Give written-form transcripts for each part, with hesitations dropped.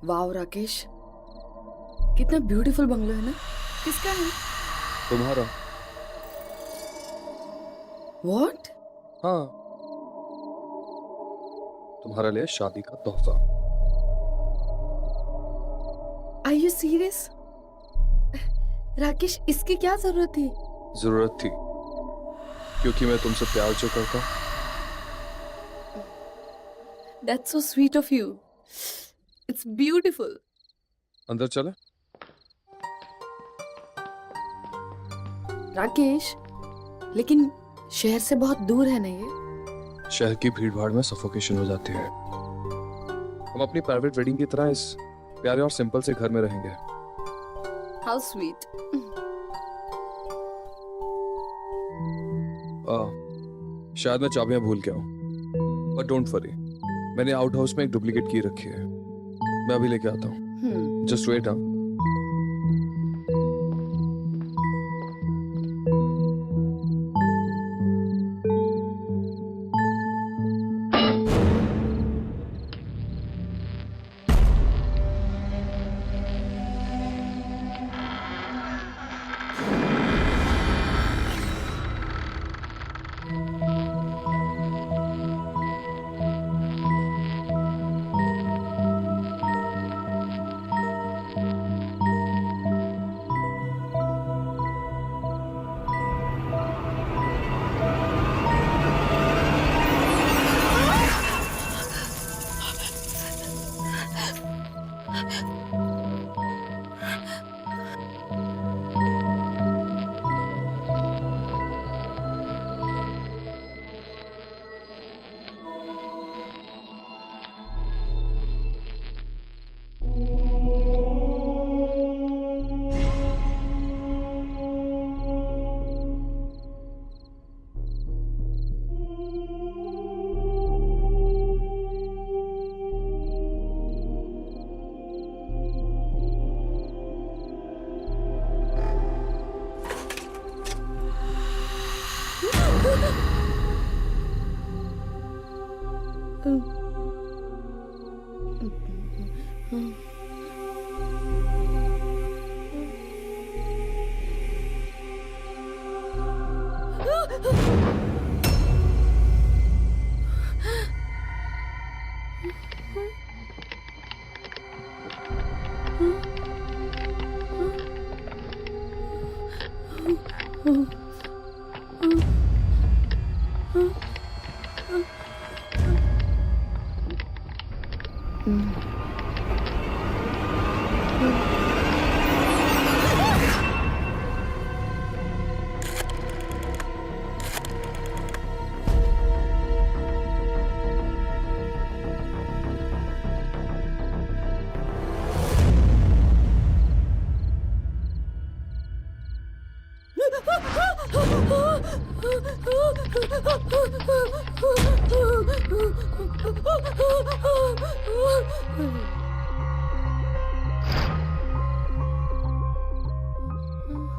वाव राकेश, कितना beautiful bungalow है ना। किसका है? तुम्हारा। What? हाँ, तुम्हारे लिए शादी का तोहफा। Are you serious? राकेश, इसकी क्या जरूरत थी? जरूरत थी क्योंकि मैं तुमसे प्यार जो करता हूं। That's so sweet of you. It's beautiful. अंदर चले। राकेश, लेकिन शहर से बहुत दूर है ना ये? शहर की भीड़ भाड़ में सफोकेशन हो जाती है। हम अपनी प्राइवेट वेडिंग की तरह इस प्यारे और सिंपल से घर में रहेंगे। How sweet. शायद मैं चाबियां भूल गया हूँ, बट डोंट वरी, मैंने आउट हाउस में एक डुप्लीकेट की रखी है। मैं अभी लेके आता हूँ। Just wait. हाँ,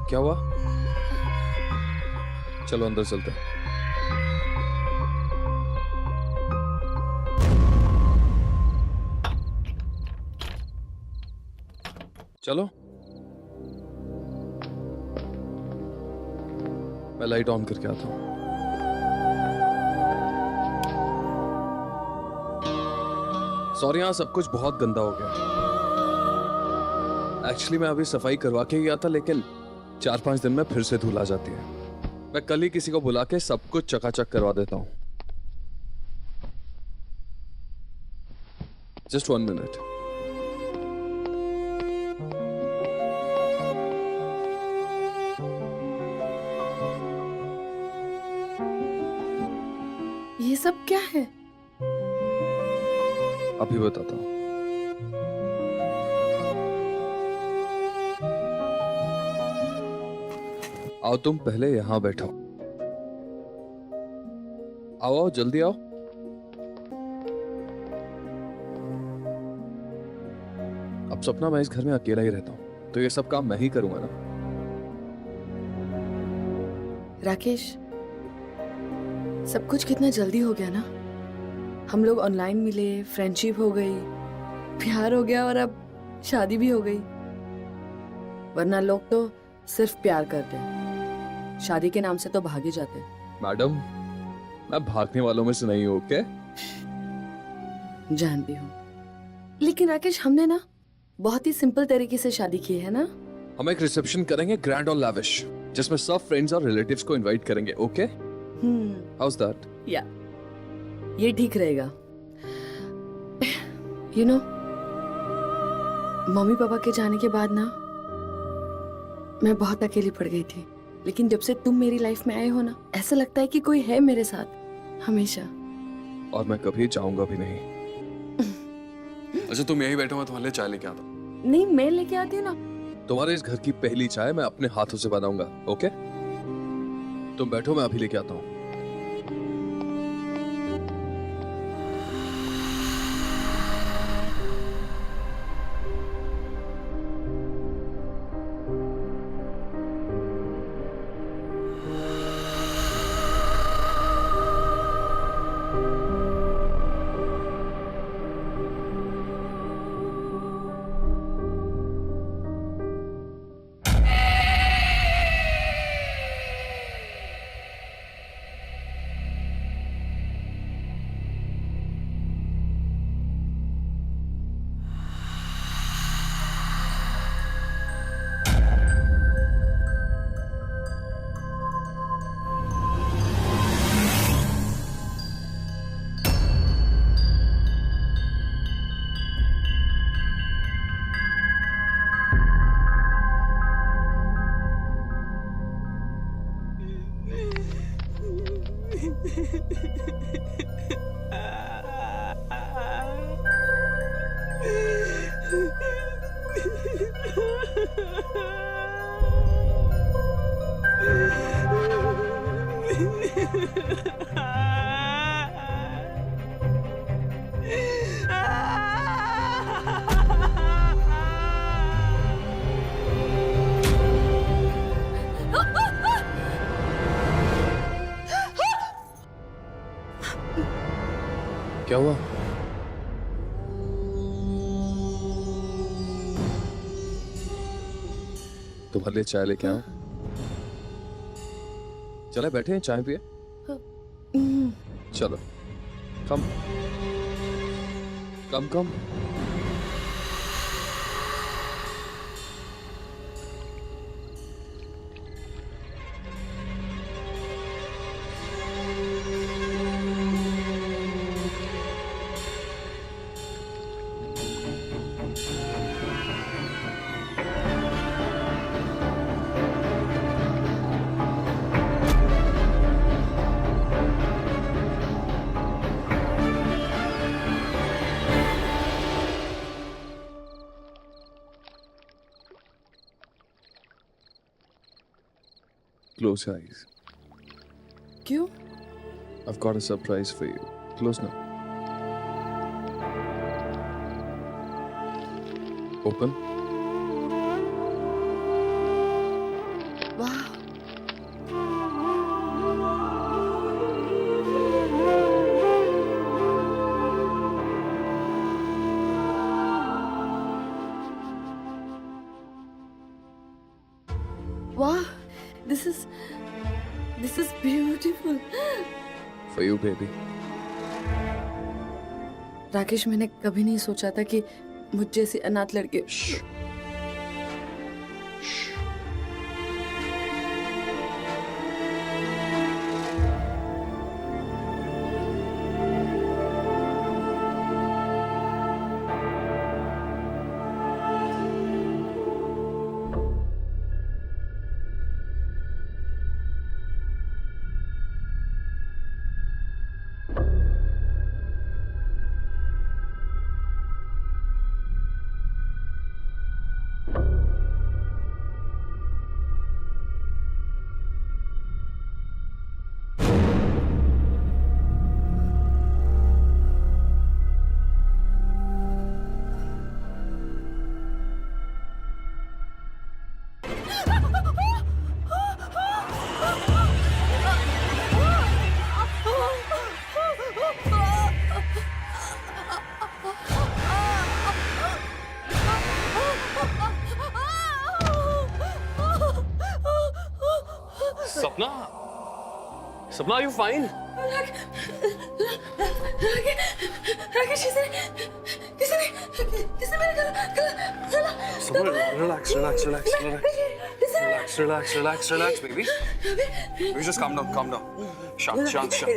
क्या हुआ? चलो अंदर चलते हैं। चलो, मैं लाइट ऑन करके आता हूँ। सॉरी, यहाँ सब कुछ बहुत गंदा हो गया। एक्चुअली मैं अभी सफाई करवा के गया था, लेकिन 4-5 दिन में फिर से धूल आ जाती है। मैं कल ही किसी को बुला के सब कुछ चकाचक करवा देता हूँ। Just 1 minute. ये सब क्या है? अभी बताता हूँ। आओ, तुम पहले यहां बैठो। आओ आओ, जल्दी आओ। अब सपना, मैं इस घर में अकेला ही रहता हूं, तो ये सब काम मैं ही करूंगा ना। राकेश, सब कुछ कितना जल्दी हो गया ना। हम लोग ऑनलाइन मिले, फ्रेंडशिप हो गई, प्यार हो गया और अब शादी भी हो गई। वरना लोग तो सिर्फ प्यार करते हैं, शादी के नाम से तो भागे जाते हैं। मैडम, मैं भागने वालों में से नहीं हूं, ओके? जानती हूँ, लेकिन राकेश हमने ना बहुत ही सिंपल तरीके से शादी की है ना। हम एक रिसेप्शन करेंगे, ग्रैंड और लैविश, जिसमें सब फ्रेंड्स और रिलेटिव्स को इनवाइट करेंगे, ओके? House that? या ये ठीक रहेगा। यू नो, मम्मी पापा के जाने के बाद ना मैं बहुत अकेली पड़ गई थी, लेकिन जब से तुम मेरी लाइफ में आए हो ना, ऐसा लगता है कि कोई है मेरे साथ हमेशा। और मैं कभी चाहूंगा भी नहीं। अच्छा, तुम यहीं बैठो, मैं तुम्हारे लिए चाय लेके आता हूँ। नहीं, मैं लेके आती हूँ ना। तुम्हारे इस घर की पहली चाय मैं अपने हाथों से बनाऊंगा, ओके? तुम बैठो, मैं अभी लेके आता हूँ। क्या हुआ? तुम्हारे लिए चाय लेके आऊं? चले बैठे हैं, चाय पिए। चलो, कम कम कम। Close your eyes. क्यों? I've got a surprise for you. Close now. Open. वाह, वाह, this is beautiful. For you, baby. Rakesh, मैंने कभी नहीं सोचा था कि मुझ जैसी अनाथ लड़के Shh. सपना, सपना, are you fine? राकेश, किसने मेरे गला सपना, relax, relax, relax, relax, relax, relax, relax, baby. You just calm down, calm down. शांत, शांत, शांत,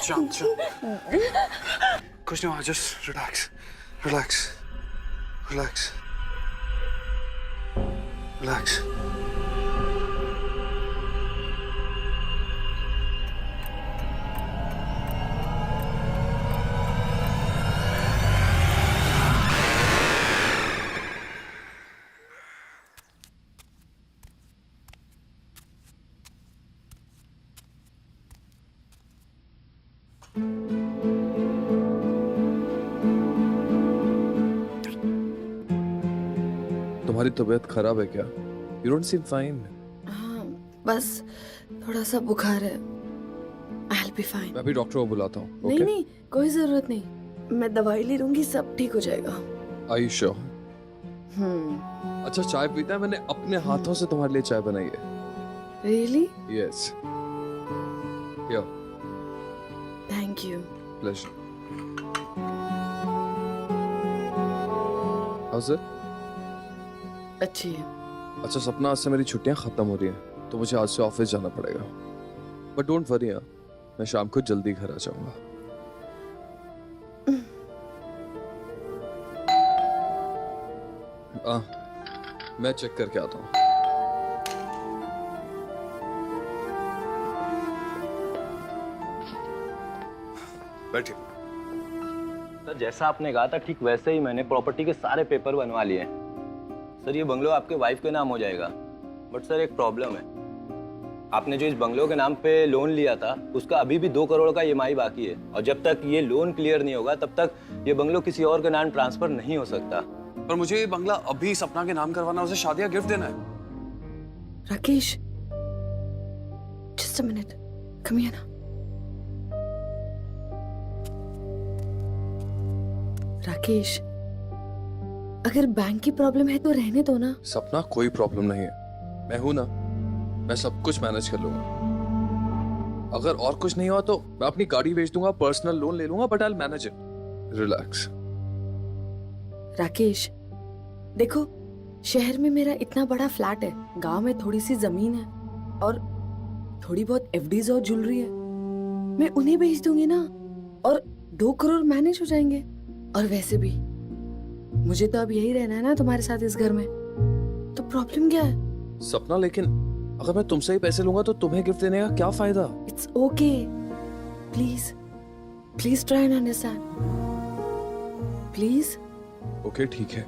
शांत, शांत. कुछ नहीं हुआ, just relax, relax, relax, relax. तुम्हारी तबीयत खराब है क्या? You don't seem fine. हाँ, बस थोड़ा सा बुखार है. I'll be fine. मैं अभी डॉक्टर को बुलाता हूँ. नहीं Okay? नहीं, कोई जरूरत नहीं. मैं दवाई ले लूंगी, सब ठीक हो जाएगा. Are you sure? अच्छा, चाय पीता है? मैंने अपने हाथों से तुम्हारे लिए चाय बनाई है. Really? Yes. Here, Thank you. pleasure. How's it? अच्छी है. अच्छा सपना, आज से मेरी छुट्टियां खत्म हो रही हैं, तो मुझे आज से ऑफिस जाना पड़ेगा. बट डोंट वरी, मैं शाम को जल्दी घर आ जाऊंगा. मैं चेक करके आता हूँ. बैठिए. सर, जैसा आपने कहा था ठीक वैसे ही मैंने प्रॉपर्टी के सारे पेपर बनवा लिए हैं. सर, ये बंगलो आपके वाइफ के नाम हो जाएगा. बट सर, एक प्रॉब्लम है. आपने जो इस बंगलो के नाम पे लोन लिया था उसका अभी भी 2 करोड़ का ईएमआई बाकी है, और जब तक ये लोन क्लियर नहीं होगा तब तक ये बंगलो किसी और के नाम ट्रांसफर नहीं हो सकता. पर मुझे ये बंगला अभी सपना के नाम करवाना, उसे शादी का गिफ्ट देना है. Rakesh, just a minute. Come here ना. राकेश, अगर बैंक की प्रॉब्लम है तो रहने दो ना. सपना, कोई प्रॉब्लम नहीं है. मैं हूं ना, मैं सब कुछ मैनेज कर लूंगा. अगर और कुछ नहीं हुआ तो मैं अपनी गाड़ी बेच दूंगा, पर्सनल लोन ले लूंगा, but I will manage it. Relax. Rakesh, देखो, शहर में मेरा इतना बड़ा फ्लैट है, गांव में थोड़ी सी जमीन है और थोड़ी बहुत एफडीज और ज्वेलरी है. मैं उन्हें बेच दूंगी ना, और 2 करोड़ मैनेज हो जाएंगे. और वैसे भी मुझे तो अब यही रहना है ना तुम्हारे साथ इस घर में, तो प्रॉब्लम क्या है? सपना, लेकिन अगर मैं तुमसे ही पैसे लूंगा तो तुम्हें गिफ्ट देने का क्या फायदा? It's okay, please please try and understand, please. Okay, ठीक है.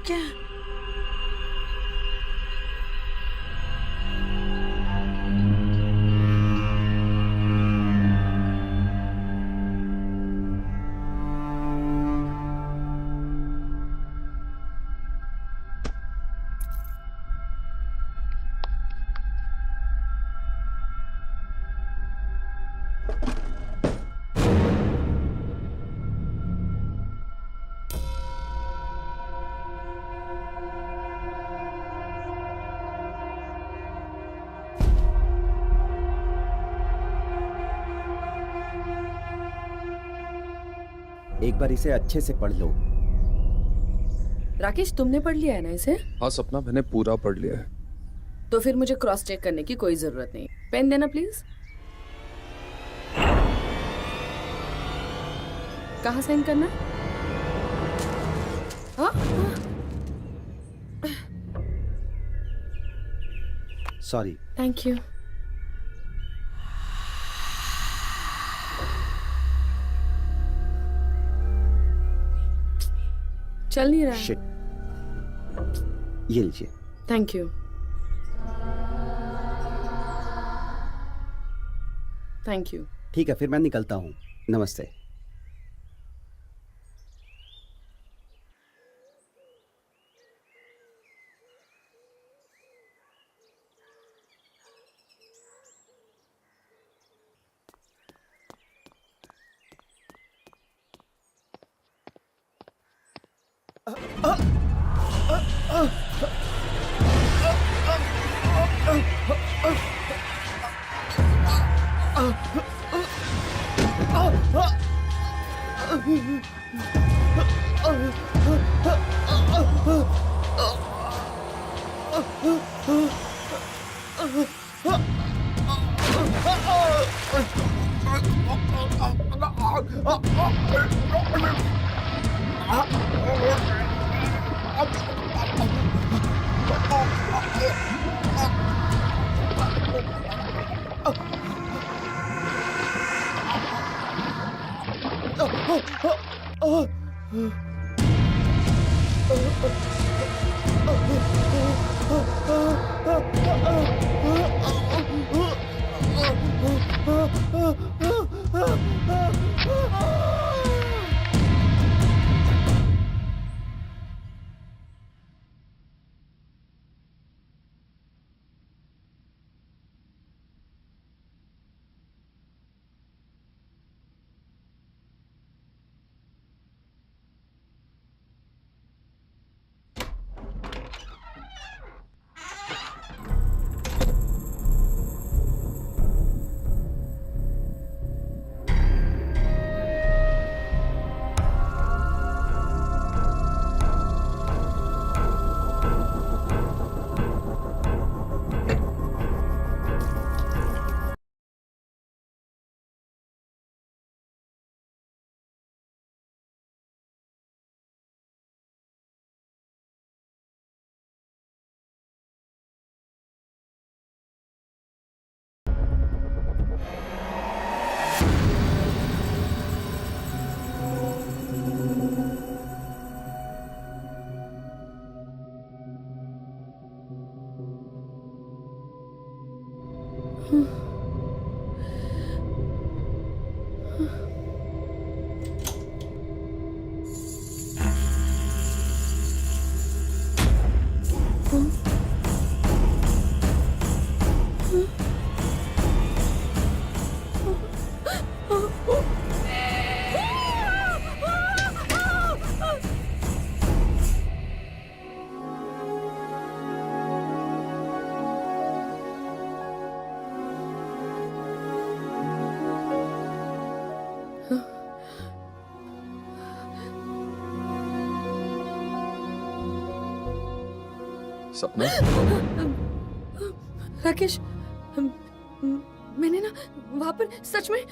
क्या? एक बार इसे अच्छे से पढ़ लो। राकेश, तुमने पढ़ लिया है ना इसे? हाँ सपना, मैंने पूरा पढ़ लिया है। तो फिर मुझे क्रॉस चेक करने की कोई जरूरत नहीं। पेन देना प्लीज। कहाँ साइन करना? हाँ हाँ। सॉरी। Thank you. चल नहीं रहा है। शिट। ये लीजिए। Thank you. Thank you. ठीक है, फिर मैं निकलता हूँ। नमस्ते। सपना, राकेश, मैंने ना वहां पर सच में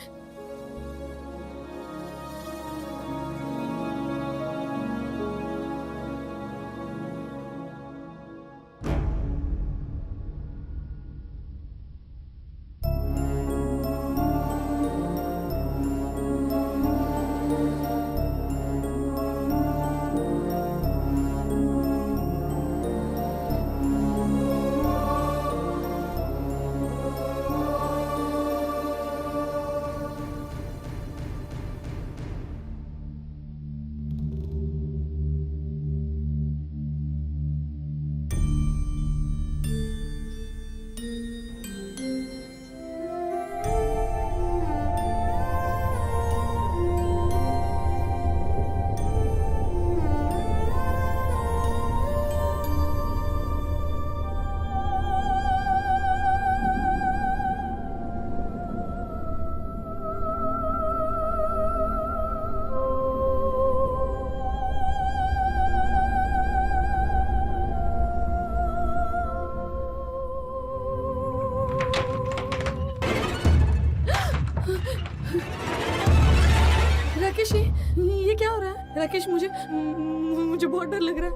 राकेश मुझे मुझे बहुत डर लग रहा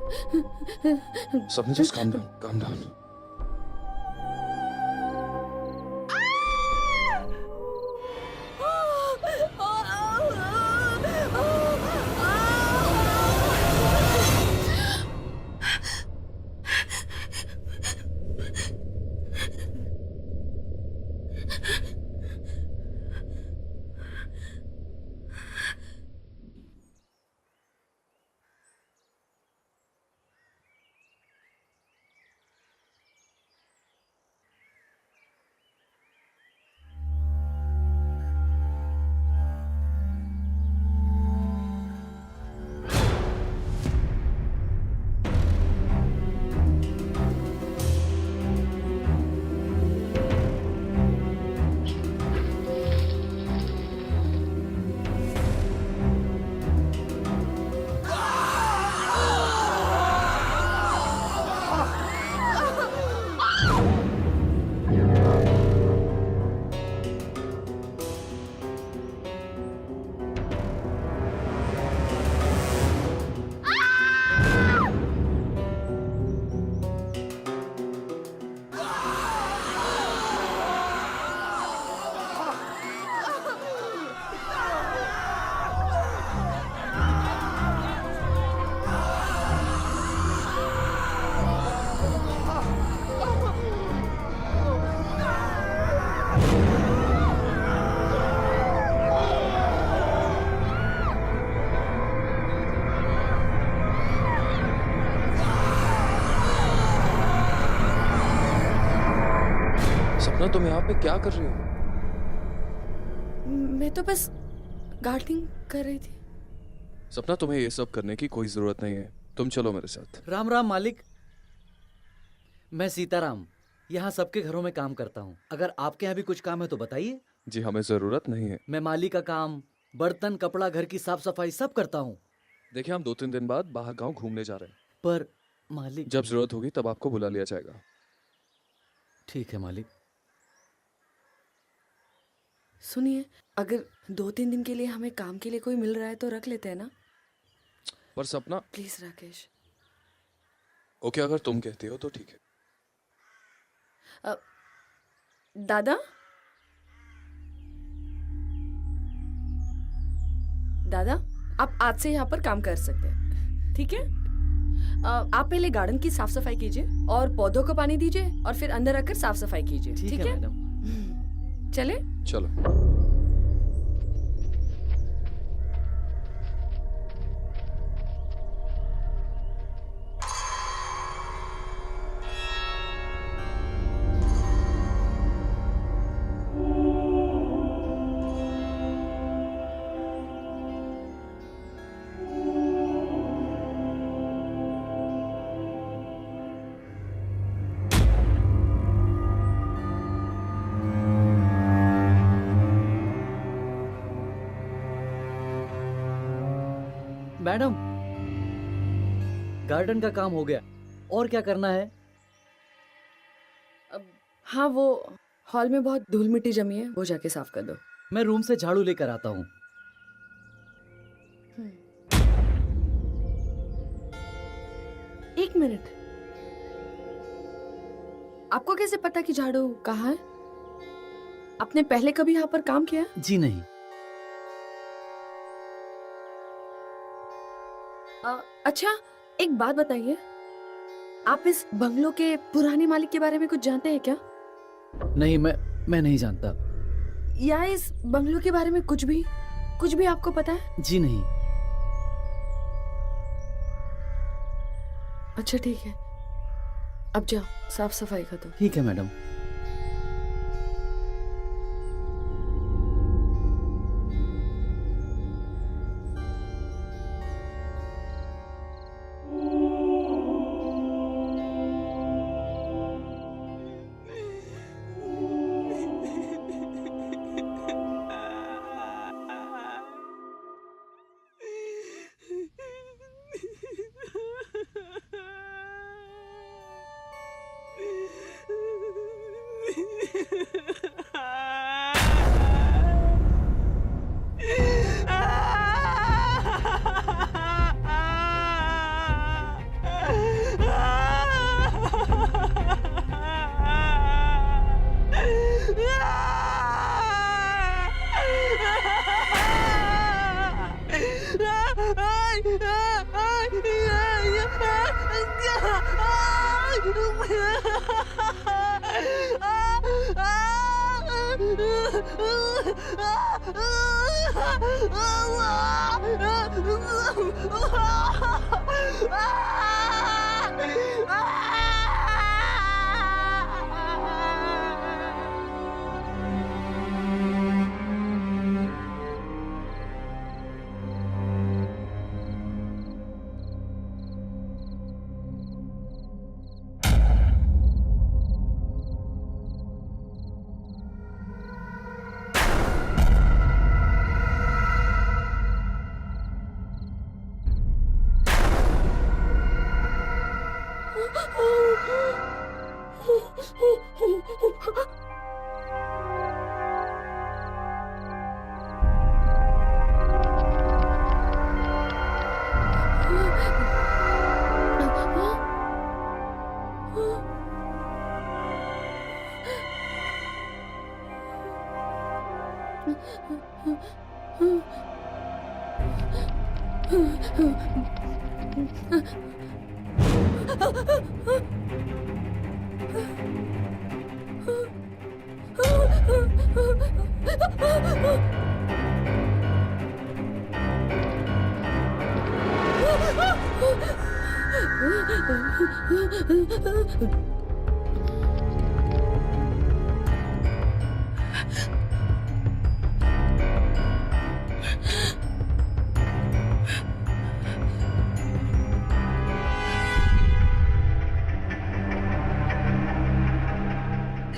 है। सपना just calm down, calm down. सपना तुम यहाँ पे क्या कर रही हो? मैं तो बस गार्डनिंग कर रही थी। सपना तुम्हें ये सब करने की कोई जरूरत नहीं है, तुम चलो मेरे साथ। राम राम मालिक। मैं सीताराम यहाँ सबके घरों में काम करता हूँ। अगर आपके यहाँ भी कुछ काम है तो बताइए। जी हमें जरूरत नहीं है। मैं माली का काम, बर्तन, कपड़ा, घर की साफ सफाई सब करता हूँ। देखिए हम 2-3 दिन बाद बाहर गांव घूमने जा रहे हैं। पर मालिक। जब जरूरत होगी तब आपको बुला लिया जाएगा। ठीक है मालिक। सुनिए, अगर 2-3 दिन के लिए हमें काम के लिए कोई मिल रहा है तो रख लेते हैं ना? पर सपना। प्लीज राकेश। ओके अगर तुम कहती हो तो ठीक है। दादा, दादा आप आज से यहाँ पर काम कर सकते हैं, ठीक है? आप पहले गार्डन की साफ सफाई कीजिए और पौधों को पानी दीजिए और फिर अंदर रखकर साफ सफाई कीजिए, ठीक है? मैडम। चले? चलो। मैडम, गार्डन का काम हो गया, और क्या करना है? हाँ, वो हॉल में बहुत धूल मिट्टी जमी है, वो जाके साफ कर दो। मैं रूम से झाड़ू लेकर आता हूँ। एक मिनट, आपको कैसे पता कि झाड़ू कहाँ है? आपने पहले कभी यहाँ पर काम किया? जी नहीं। अच्छा, एक बात बताइए, आप इस बंगलो के पुराने मालिक के बारे में कुछ जानते हैं क्या? नहीं, मैं नहीं जानता। या इस बंगलो के बारे में कुछ भी आपको पता है? जी नहीं। अच्छा ठीक है, अब जाओ साफ सफाई कर दो। ठीक है मैडम।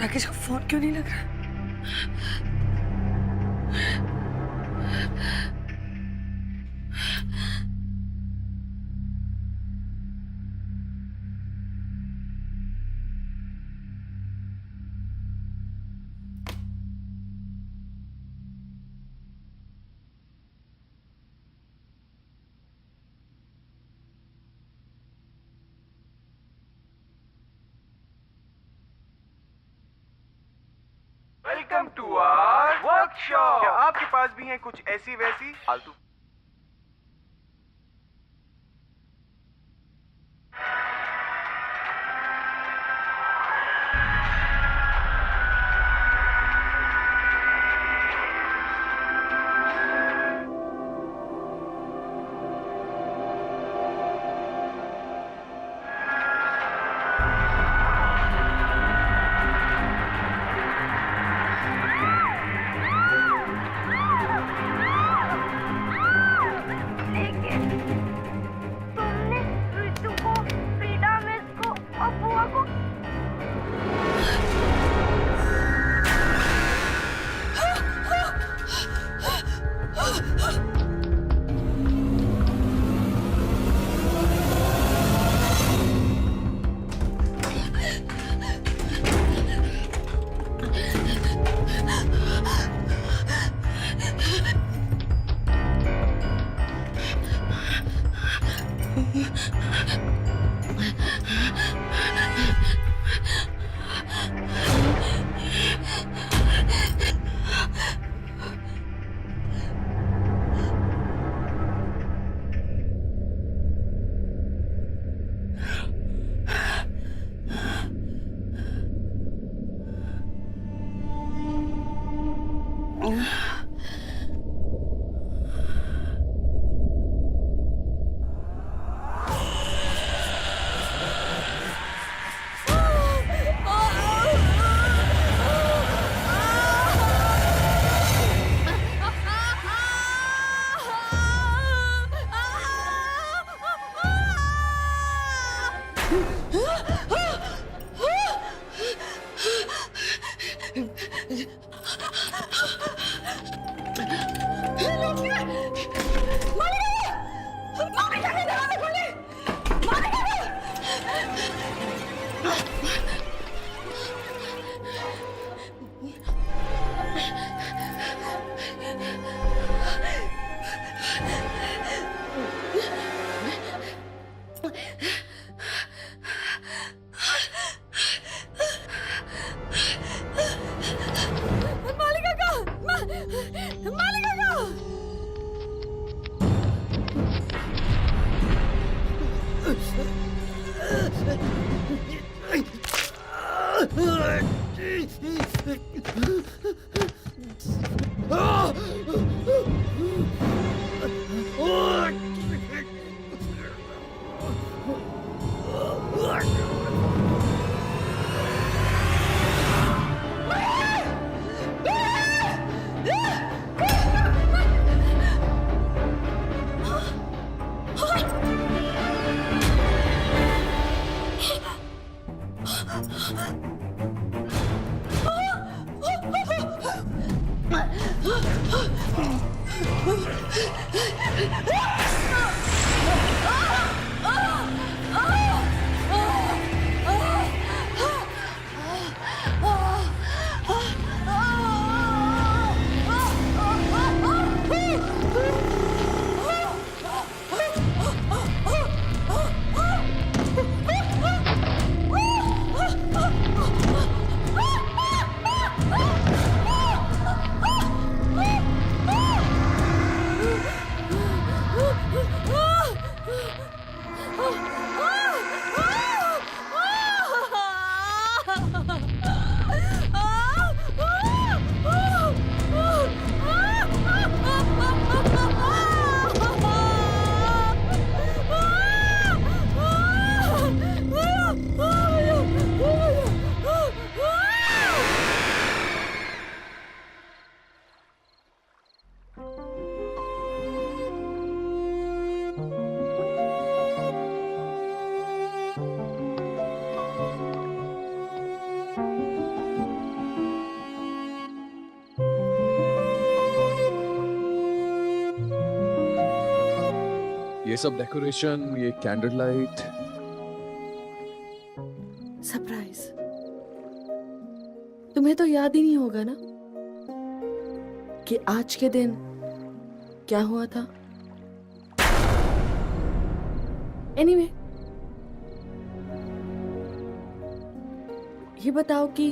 राकेश का फोन क्यों नहीं लग रहा? Welcome to our workshop. क्या आपके पास भी हैं कुछ ऐसी वैसी फालतू ये सब डेकोरेशन, ये कैंडल लाइट, सरप्राइज। तुम्हें तो याद ही नहीं होगा ना कि आज के दिन क्या हुआ था। एनीवे, ये बताओ कि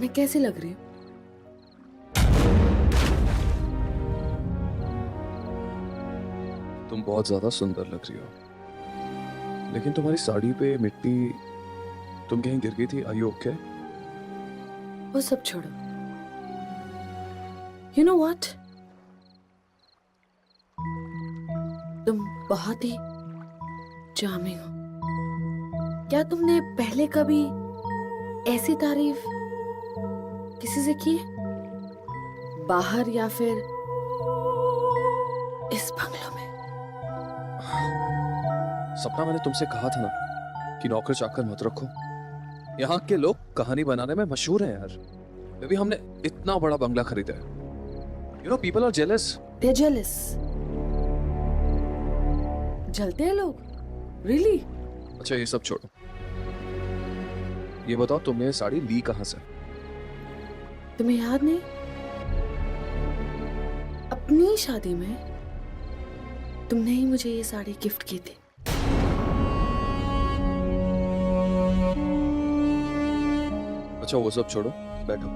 मैं कैसी लग रही हूँ? तुम बहुत ज्यादा सुंदर लग रही हो, लेकिन तुम्हारी साड़ी पे मिट्टी, तुम कहीं गिर गई थी? Are you okay? वो सब छोड़ो। यू नो व्हाट, तुम बहुत ही चार्मिंग हो। क्या तुमने पहले कभी ऐसी तारीफ किसी से की है? बाहर या फिर इस बंगलों में? सपना, मैंने तुमसे कहा था ना कि नौकर चाकर मत रखो। यहाँ के लोग कहानी बनाने में मशहूर हैं यार। अभी हमने इतना बड़ा बंगला खरीदा है। You know, people are jealous. They're jealous. जलते हैं लोग? Really? अच्छा, ये सब छोड़ो, ये बताओ तुमने ये साड़ी ली कहाँ से? तुम्हें याद नहीं? अपनी शादी में तुमने ही मुझे ये साड़ी गिफ्ट की थी। अच्छा, वो सब छोड़ो, बैठो।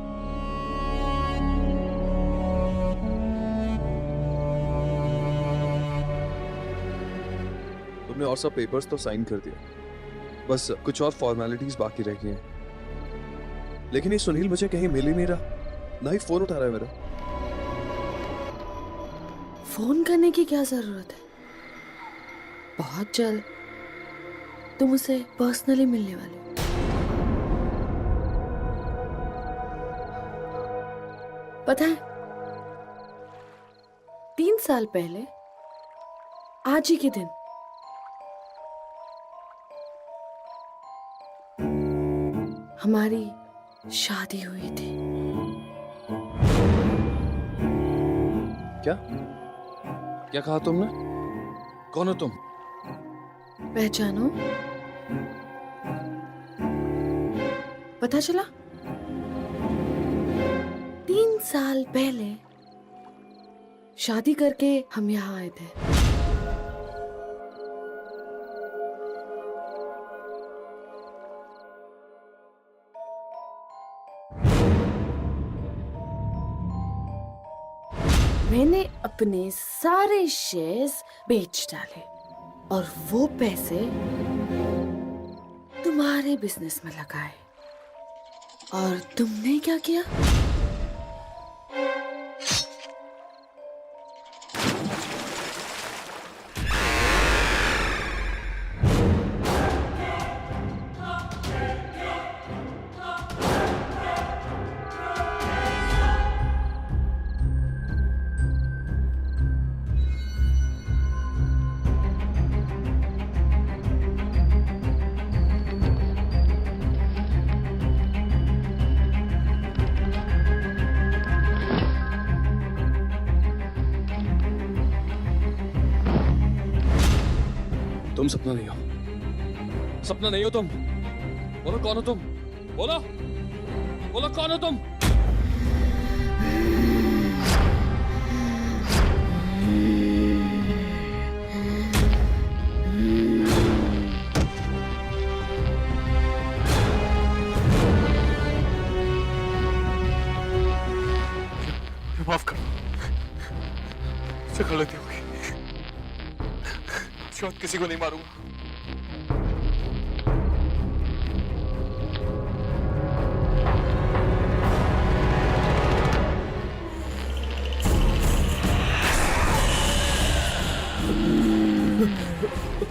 तुमने और सब पेपर्स तो साइन कर दिए, बस कुछ और फॉर्मेलिटीज बाकी रह गई हैं। लेकिन ये सुनील मुझे कहीं मिल ही नहीं रहा, ना ही फोन उठा रहा है मेरा। फोन करने की क्या जरूरत है? बहुत जल्द तुम उसे पर्सनली मिलने वाले हो। पता है, 3 साल पहले आज ही के दिन हमारी शादी हुई थी। क्या क्या कहा तुमने? कौन हो तुम? पहचानो? पता चला? 3 साल पहले शादी करके हम यहाँ आए थे। मैंने अपने सारे शेयर्स बेच डाले और वो पैसे तुम तुम्हारे बिजनेस में लगाए। और तुमने क्या किया? तुम सपना नहीं हो, सपना नहीं हो तुम। बोलो कौन हो तुम? बोलो बोलो कौन हो तुम? माफ कर, मुझसे गलती हो गई। इसके बाद किसी को नहीं मारूंगा।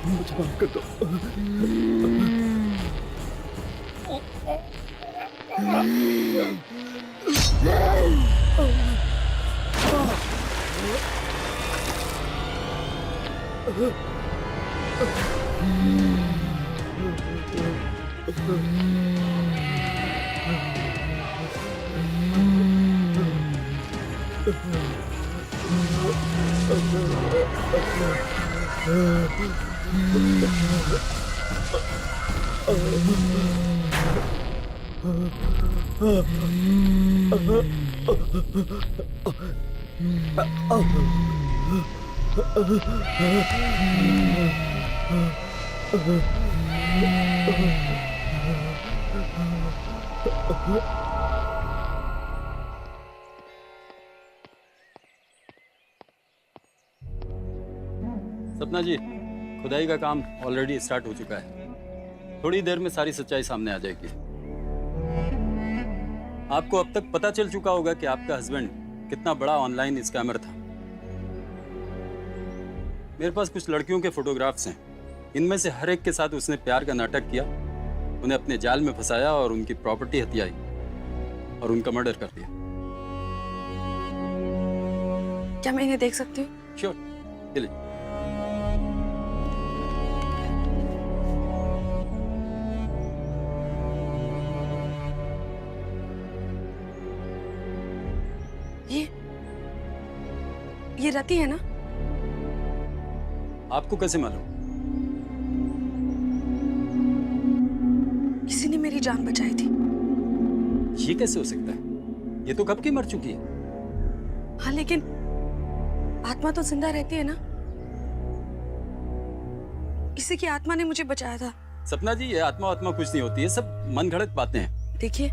मुझे माफ कर दो। सपना जी, खुदाई का काम ऑलरेडी स्टार्ट हो चुका है। थोड़ी देर में सारी सच्चाई सामने आ जाएगी। आपको अब तक पता चल चुका होगा कि आपका हस्बैंड कितना बड़ा ऑनलाइन स्कैमर था। मेरे पास कुछ लड़कियों के फोटोग्राफ्स हैं। इनमें से हर एक के साथ उसने प्यार का नाटक किया, उन्हें अपने जाल में फंसाया और उनकी प्रॉपर्टी हथियाई और उनका मर्डर कर दिया। क्या मैं इन्हें देख सकती हूँ? श्योर, चलिए। ये रति है ना? आपको कैसे मालूम? किसी ने मेरी जान बचाई थी। ये कैसे हो सकता है? ये तो कब की मर चुकी है। हाँ, लेकिन आत्मा तो जिंदा रहती है ना। किसी की आत्मा ने मुझे बचाया था। सपना जी, ये आत्मा कुछ नहीं होती है, सब मन घड़त बातें हैं। देखिए,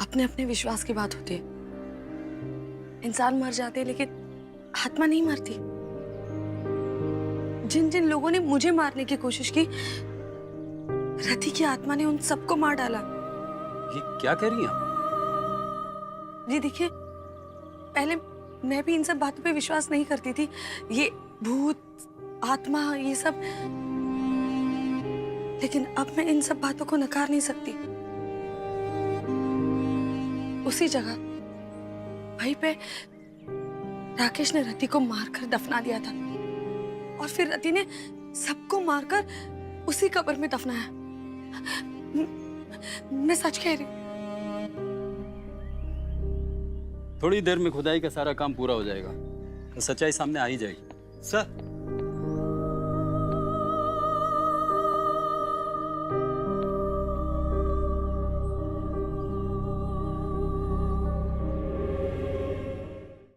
अपने अपने विश्वास की बात होती है। इंसान मर जाते हैं लेकिन आत्मा नहीं मरती। जिन जिन लोगों ने मुझे मारने की कोशिश की, रति की आत्मा ने उन सबको मार डाला। ये क्या कह रही हैं आप? जी देखिए, पहले मैं भी इन सब बातों पे विश्वास नहीं करती थी। ये भूत, आत्मा, ये सब। लेकिन अब मैं इन सब बातों को नकार नहीं सकती। उसी जगह, वहीं पे राकेश ने रति को मारकर दफना दिया था और फिर रति ने सबको मारकर उसी कब्र में दफनाया। मैं सच कह रही हूँ। थोड़ी देर में खुदाई का सारा काम पूरा हो जाएगा तो सच्चाई सामने आ ही जाएगी। सर,